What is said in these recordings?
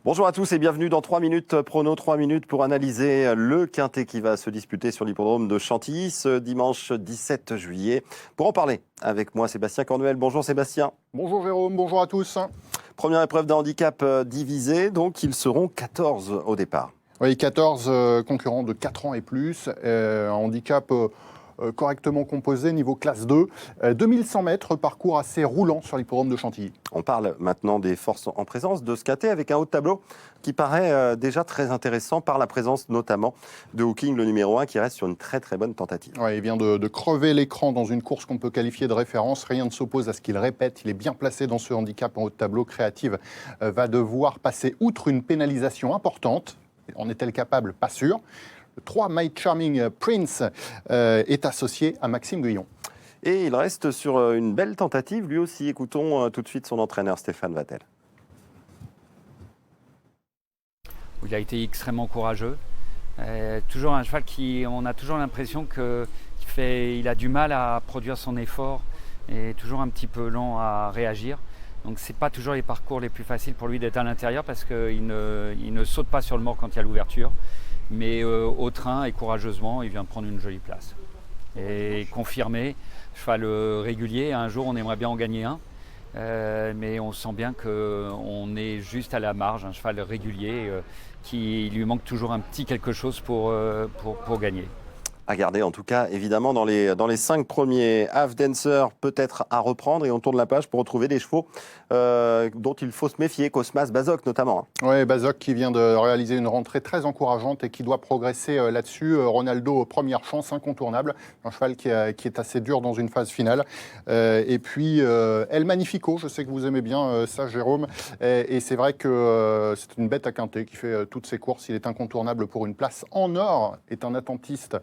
Bonjour à tous et bienvenue dans 3 minutes prono, 3 minutes pour analyser le quintet qui va se disputer sur l'hippodrome de Chantilly ce dimanche 17 juillet. Pour en parler avec moi, Sébastien Cornuel. Bonjour Sébastien. Bonjour Jérôme, bonjour à tous. Première épreuve d'un handicap divisé, donc ils seront 14 au départ. Oui, 14 concurrents de 4 ans et plus, un handicap correctement composé, niveau classe 2, 2100 mètres, parcours assez roulant sur l'hippodrome de Chantilly. On parle maintenant des forces en présence de ce quintet avec un haut de tableau qui paraît déjà très intéressant par la présence notamment de Hooking, le numéro 1, qui reste sur une très très bonne tentative. Ouais, il vient de crever l'écran dans une course qu'on peut qualifier de référence. Rien ne s'oppose à ce qu'il répète. Il est bien placé dans ce handicap en haut de tableau. Créative va devoir passer outre une pénalisation importante. En est-elle capable? Pas sûr. Le 3 My Charming Prince est associé à Maxime Guyon. Et il reste sur une belle tentative, lui aussi. Écoutons tout de suite son entraîneur Stéphane Vattel. Il a été extrêmement courageux. Toujours un cheval on a toujours l'impression qu'il a du mal à produire son effort et toujours un petit peu lent à réagir. Donc c'est pas toujours les parcours les plus faciles pour lui d'être à l'intérieur parce qu'il ne saute pas sur le mort quand il y a l'ouverture. Mais au train et courageusement, il vient de prendre une jolie place. Et confirmé, cheval régulier, un jour on aimerait bien en gagner un. Mais on sent bien qu'on est juste à la marge, un cheval régulier qui lui manque toujours un petit quelque chose pour gagner. À garder en tout cas, évidemment, dans les 5 premiers. Half Dancer peut-être à reprendre et on tourne la page pour retrouver des chevaux dont il faut se méfier, Cosmas, Bazoc notamment. Oui, Bazoc qui vient de réaliser une rentrée très encourageante et qui doit progresser là-dessus. Ronaldo, première chance, incontournable. Un cheval qui est assez dur dans une phase finale. Et puis El Magnifico, je sais que vous aimez bien ça, Jérôme. Et c'est vrai que c'est une bête à quintet qui fait toutes ses courses. Il est incontournable pour une place en or. Est un attentiste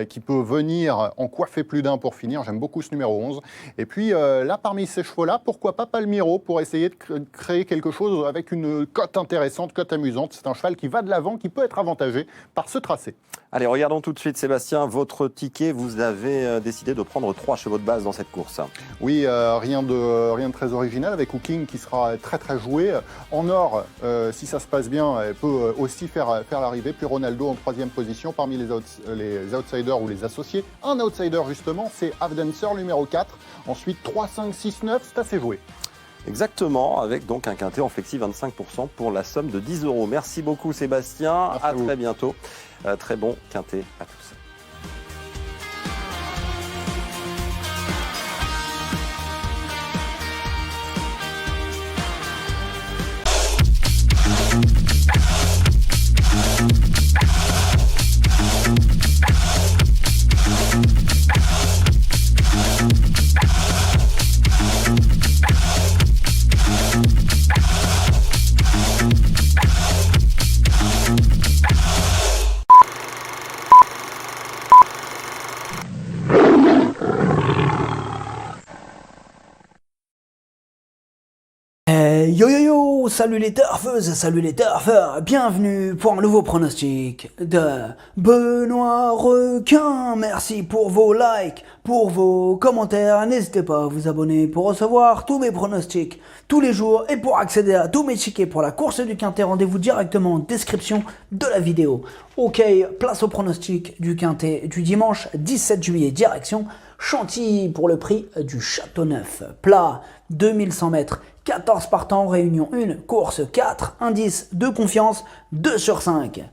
qui peut venir en coiffer plus d'un pour finir. J'aime beaucoup ce numéro 11. Et puis là, parmi ces chevaux-là, pourquoi pas Palmiro pour essayer de créer quelque chose avec une cote intéressante, cote amusante. C'est un cheval qui va de l'avant, qui peut être avantagé par ce tracé. Allez, regardons tout de suite, Sébastien, votre ticket. Vous avez décidé de prendre 3 chevaux de base dans cette course. Oui, rien de très original, avec Hooking qui sera très très joué. En or, si ça se passe bien, elle peut aussi faire l'arrivée. Puis Ronaldo en 3e position parmi les outsiders ou les associés. Un outsider justement, c'est Half Dancer numéro 4. Ensuite 3, 5, 6, 9, c'est assez joué. Exactement, avec donc un quintet en flexi 25% pour la somme de 10 €. Merci beaucoup Sébastien, à très bientôt. Très bon quintet à tous. Yo yo yo, salut les turfeuses, salut les turfeurs, bienvenue pour un nouveau pronostic de Benoît Requin. Merci pour vos likes, pour vos commentaires, n'hésitez pas à vous abonner pour recevoir tous mes pronostics tous les jours et pour accéder à tous mes tickets pour la course du quintet, rendez-vous directement en description de la vidéo. Ok, place au pronostic du quintet du dimanche 17 juillet, direction Chantilly pour le prix du Châteauneuf. Plat, 2100 mètres, 14 partants, réunion 1, course 4, indice de confiance 2 sur 5.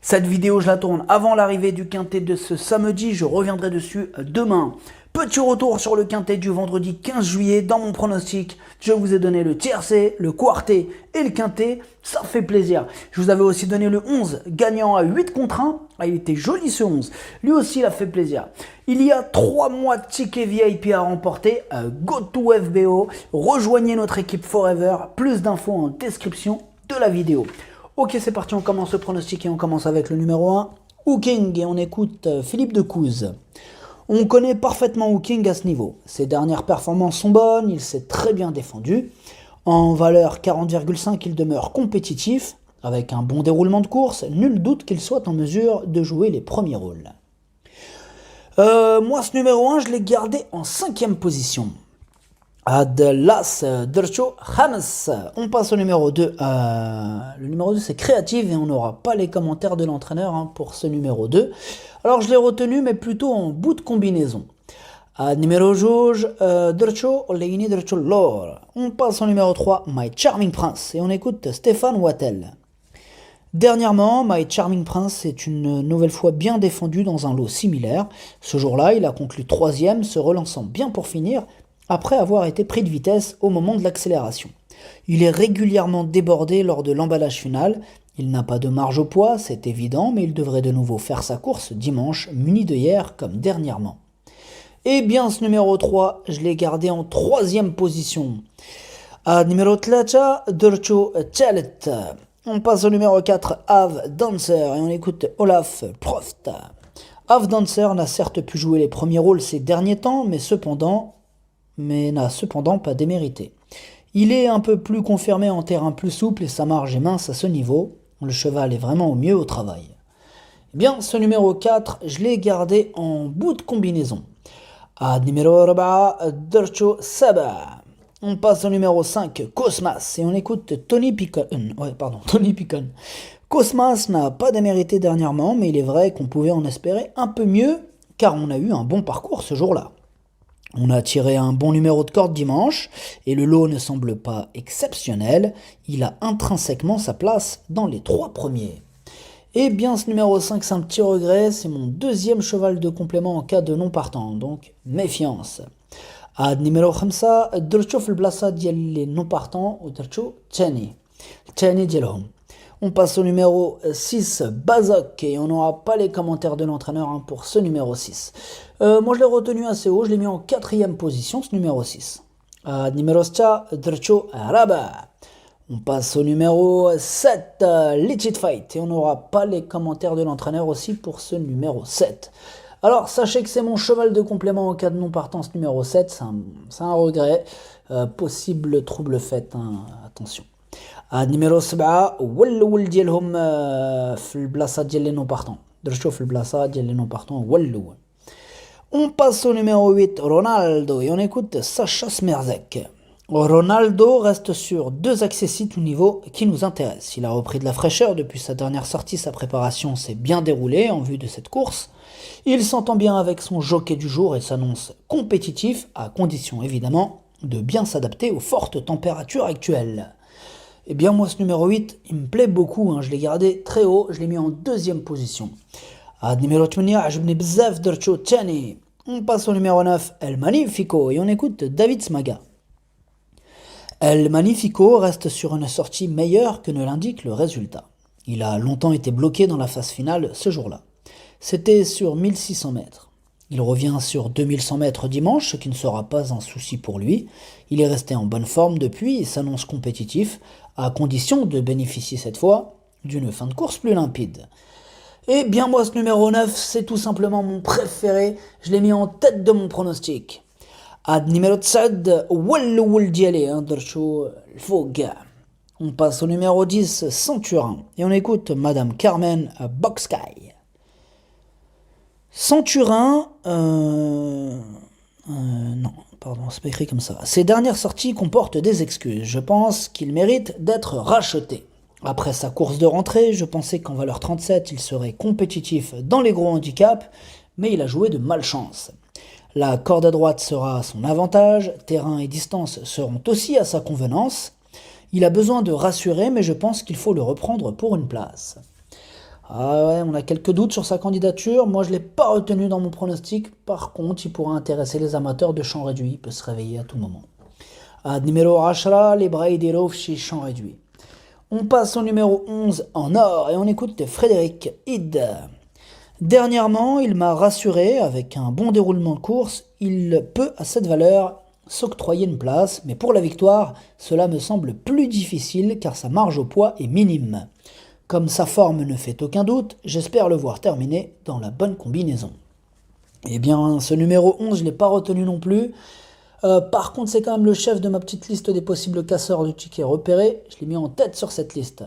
Cette vidéo, je la tourne avant l'arrivée du quintet de ce samedi, je reviendrai dessus demain. Petit retour sur le quintet du vendredi 15 juillet. Dans mon pronostic, je vous ai donné le tiercé, le quartet et le quintet. Ça fait plaisir. Je vous avais aussi donné le 11 gagnant à 8 contre 1. Ah, il était joli ce 11. Lui aussi, il a fait plaisir. Il y a 3 mois de tickets VIP à remporter. GoToFBO. Rejoignez notre équipe Forever. Plus d'infos en description de la vidéo. Ok, c'est parti. On commence le pronostic et on commence avec le numéro 1. Hooking. Et on écoute Philippe Decouze. On connaît parfaitement Hooking à ce niveau. Ses dernières performances sont bonnes, il s'est très bien défendu. En valeur 40,5, il demeure compétitif. Avec un bon déroulement de course, nul doute qu'il soit en mesure de jouer les premiers rôles. Moi, ce numéro 1, je l'ai gardé en 5e position. Ad Las Dercho Hamas. On passe au numéro 2. Le numéro 2 c'est créative et on n'aura pas les commentaires de l'entraîneur pour ce numéro 2. Alors je l'ai retenu mais plutôt en bout de combinaison. Numéro Jauge, Dercho Oleini Dercho Lor. On passe au numéro 3, My Charming Prince. Et on écoute Stéphane Wattel. Dernièrement, My Charming Prince est une nouvelle fois bien défendu dans un lot similaire. Ce jour-là, il a conclu 3e, se relançant bien pour finir, après avoir été pris de vitesse au moment de l'accélération. Il est régulièrement débordé lors de l'emballage final. Il n'a pas de marge au poids, c'est évident, mais il devrait de nouveau faire sa course dimanche, muni de hier comme dernièrement. Eh bien, ce numéro 3, je l'ai gardé en 3e position. Numéro 3, Dercho Chalet. On passe au numéro 4, Av Dancer, et on écoute Olaf Prost. Av Dancer n'a certes pu jouer les premiers rôles ces derniers temps, mais n'a cependant pas démérité. Il est un peu plus confirmé en terrain plus souple et sa marge est mince à ce niveau. Le cheval est vraiment au mieux au travail. Eh bien, ce numéro 4, je l'ai gardé en bout de combinaison. Numéro 4, Dercho Saba. On passe au numéro 5, Cosmas, et on écoute Tony Picon. Tony Picon. Cosmas n'a pas démérité dernièrement, mais il est vrai qu'on pouvait en espérer un peu mieux, car on a eu un bon parcours ce jour-là. On a tiré un bon numéro de corde dimanche, et le lot ne semble pas exceptionnel. Il a intrinsèquement sa place dans les 3 premiers. Eh bien, ce numéro 5, c'est un petit regret, c'est mon 2e cheval de complément en cas de non partant, donc méfiance. Numéro 5, Dercho في البلاصة ديال les non partants و Dercho تاني ديالهم. On passe au numéro 6, Bazok, et on n'aura pas les commentaires de l'entraîneur pour ce numéro 6. Moi je l'ai retenu assez haut, je l'ai mis en 4e position, ce numéro 6. Numéro 7, Dercho Raba. On passe au numéro 7, Legit Fight, et on n'aura pas les commentaires de l'entraîneur aussi pour ce numéro 7. Alors, sachez que c'est mon cheval de complément en cas de non-partance numéro 7, c'est un regret, possible trouble fait, attention. Numéro 7, Walloul ديالهم في البلاصة ديال les non-partants. درشو في البلاصة ديال les non-partants Walloul. On passe au numéro 8, Ronaldo, et on écoute Sacha Smerzek. Ronaldo reste sur 2 accessis tout niveau qui nous intéressent. Il a repris de la fraîcheur depuis sa dernière sortie, sa préparation s'est bien déroulée en vue de cette course. Il s'entend bien avec son jockey du jour et s'annonce compétitif, à condition évidemment de bien s'adapter aux fortes températures actuelles. Eh bien moi ce numéro 8, il me plaît beaucoup, je l'ai gardé très haut, je l'ai mis en 2e position. Numéro 8, عجبني بزاف درتو تاني. On passe au numéro 9, El Magnifico, et on écoute David Smaga. El Magnifico reste sur une sortie meilleure que ne l'indique le résultat. Il a longtemps été bloqué dans la phase finale ce jour-là. C'était sur 1600 mètres. Il revient sur 2100 mètres dimanche, ce qui ne sera pas un souci pour lui. Il est resté en bonne forme depuis et s'annonce compétitif, à condition de bénéficier cette fois d'une fin de course plus limpide. Et bien moi ce numéro 9, c'est tout simplement mon préféré, je l'ai mis en tête de mon pronostic. Numéro 7, Walloul ديالي درتو الفوق. On passe au numéro 10, Centurin, et on écoute Madame Carmen Boxsky. Centurin, c'est pas écrit comme ça. Ses dernières sorties comportent des excuses. Je pense qu'il mérite d'être racheté. Après sa course de rentrée, je pensais qu'en valeur 37, il serait compétitif dans les gros handicaps, mais il a joué de malchance. La corde à droite sera à son avantage, terrain et distance seront aussi à sa convenance. Il a besoin de rassurer, mais je pense qu'il faut le reprendre pour une place. Ah ouais, on a quelques doutes sur sa candidature. Moi, je ne l'ai pas retenu dans mon pronostic. Par contre, il pourra intéresser les amateurs de champ réduit. Il peut se réveiller à tout moment. Numéro 10, les Braidirov chez champ réduit. On passe au numéro 11 en or et on écoute Frédéric Id. Dernièrement, il m'a rassuré avec un bon déroulement de course. Il peut, à cette valeur, s'octroyer une place, mais pour la victoire, cela me semble plus difficile car sa marge au poids est minime. Comme sa forme ne fait aucun doute, j'espère le voir terminer dans la bonne combinaison. Eh bien, ce numéro 11, je ne l'ai pas retenu non plus. Par contre, c'est quand même le chef de ma petite liste des possibles casseurs de tickets repérés. Je l'ai mis en tête sur cette liste.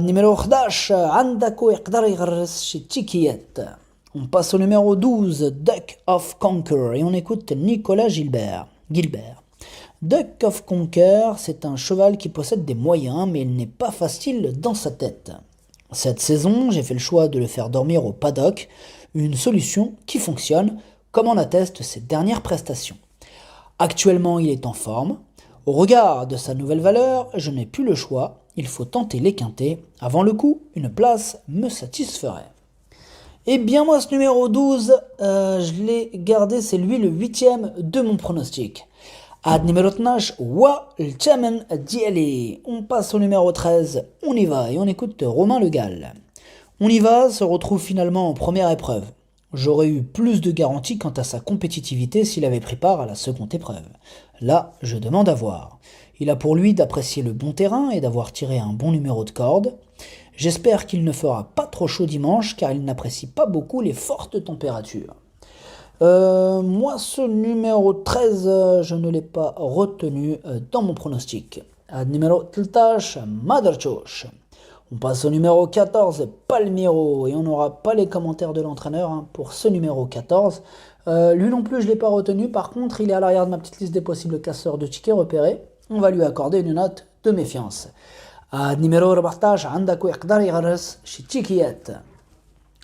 Numéro 11, Andako يقدر يغرس شي تيكيات. On passe au numéro 12, Duck of Conquer, et on écoute Nicolas Gilbert. Gilbert. Duck of Conquer, c'est un cheval qui possède des moyens, mais il n'est pas facile dans sa tête. Cette saison, j'ai fait le choix de le faire dormir au paddock, une solution qui fonctionne, comme en attestent ses dernières prestations. Actuellement, il est en forme. Au regard de sa nouvelle valeur, je n'ai plus le choix, il faut tenter les quintés. Avant le coup, une place me satisferait. Eh bien moi, ce numéro 12, je l'ai gardé, c'est lui le 8e de mon pronostic. Ad numéro 12, Wa l'Chamen Dieli. On passe au numéro 13, on y va et on écoute Romain Le Gall. On y va se retrouve finalement en première épreuve. J'aurais eu plus de garanties quant à sa compétitivité s'il avait pris part à la seconde épreuve. Là, je demande à voir. Il a pour lui d'apprécier le bon terrain et d'avoir tiré un bon numéro de corde. J'espère qu'il ne fera pas trop chaud dimanche car il n'apprécie pas beaucoup les fortes températures. Moi, ce numéro 13, je ne l'ai pas retenu dans mon pronostic. Numéro 13, Madarchosh. On passe au numéro 14, Palmiro, et on n'aura pas les commentaires de l'entraîneur pour ce numéro 14. Lui non plus, je ne l'ai pas retenu. Par contre, il est à l'arrière de ma petite liste des possibles casseurs de tickets repérés. On va lui accorder une note de méfiance. Numéro 14, عندك يقدر يغرس شي تشيكيات.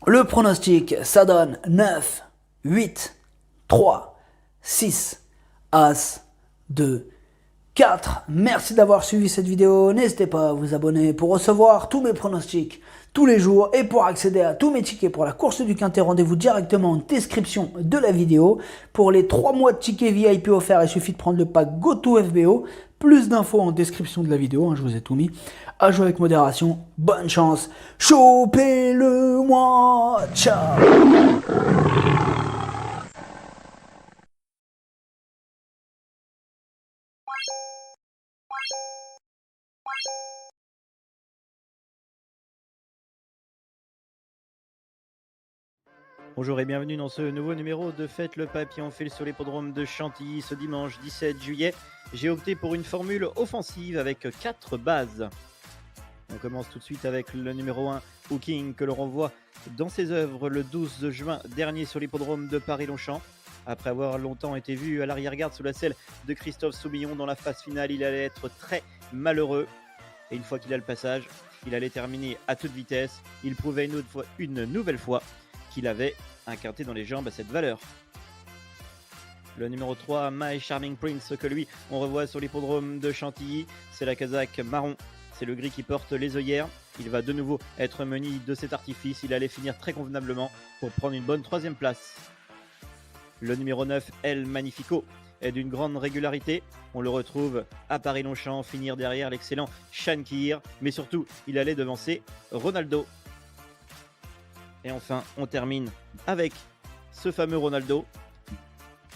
Le pronostic, ça donne 9, 8, 3, 6, As, 2, 4. Merci d'avoir suivi cette vidéo. N'hésitez pas à vous abonner pour recevoir tous mes pronostics tous les jours et pour accéder à tous mes tickets pour la course du Quintet. Rendez-vous directement en description de la vidéo. Pour les 3 mois de tickets VIP offerts, il suffit de prendre le pack GoToFBO. Plus d'infos en description de la vidéo, je vous ai tout mis. À jouer avec modération. Bonne chance. Chopez-le-moi. Ciao. Bonjour et bienvenue dans ce nouveau numéro de Faites le Papillon Fil sur l'hippodrome de Chantilly ce dimanche 17 juillet. J'ai opté pour une formule offensive avec 4 bases. On commence tout de suite avec le numéro 1, Hooking, que l'on renvoie dans ses œuvres le 12 juin dernier sur l'hippodrome de Paris-Longchamp. Après avoir longtemps été vu à l'arrière-garde sous la selle de Christophe Soumillon dans la phase finale, il allait être très malheureux. Et une fois qu'il a le passage, il allait terminer à toute vitesse. Il prouvait une nouvelle fois qu'il avait un quintet dans les jambes à cette valeur. Le numéro 3, My Charming Prince, que lui, on revoit sur l'hippodrome de Chantilly. C'est la casaque marron. C'est le gris qui porte les œillères. Il va de nouveau être muni de cet artifice. Il allait finir très convenablement pour prendre une bonne 3e place. Le numéro 9, El Magnifico, est d'une grande régularité. On le retrouve à Paris-Longchamp, finir derrière l'excellent Shankir. Mais surtout, il allait devancer Ronaldo. Et enfin, on termine avec ce fameux Ronaldo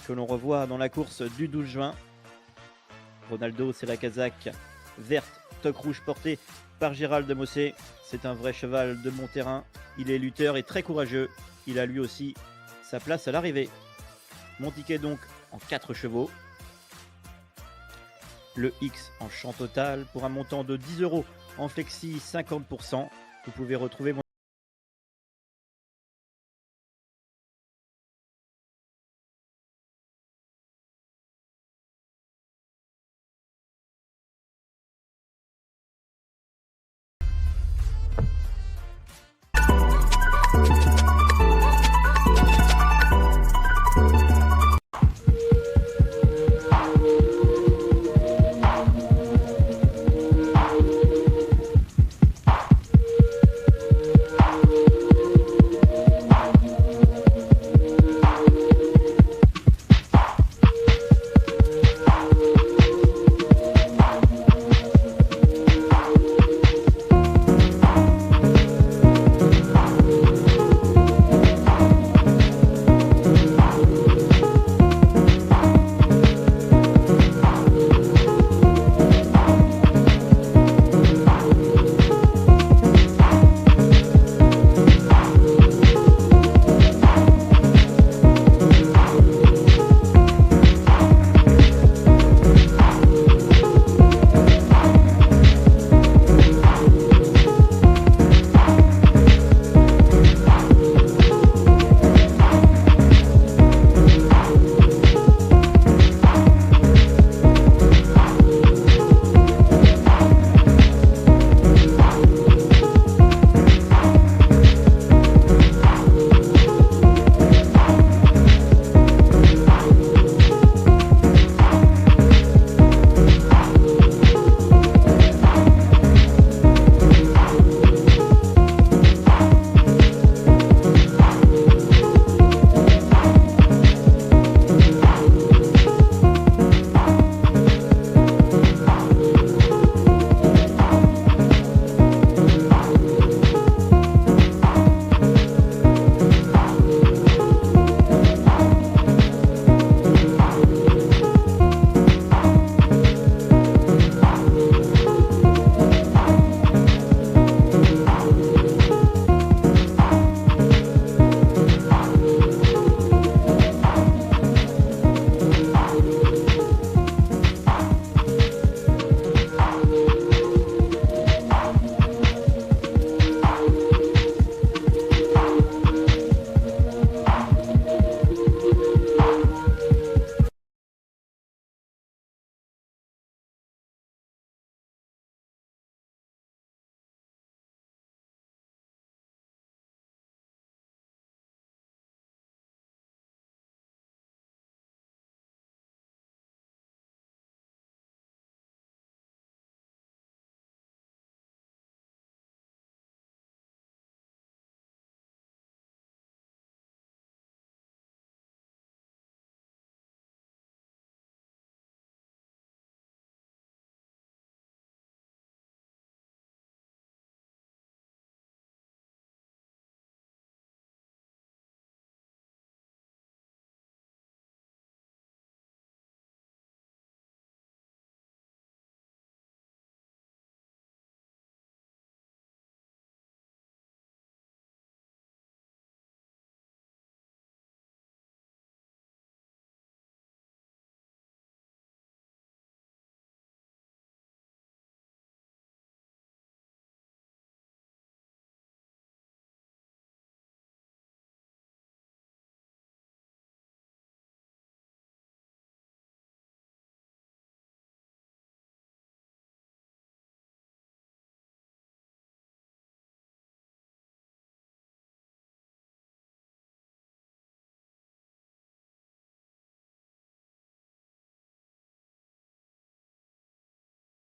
que l'on revoit dans la course du 12 juin. Ronaldo, c'est la casaque verte, toque rouge portée par Gérald de Mossé. C'est un vrai cheval de bon terrain. Il est lutteur et très courageux. Il a lui aussi sa place à l'arrivée. Mon ticket donc en 4 chevaux. Le X en champ total pour un montant de 10 € en flexi 50%. Vous pouvez retrouver mon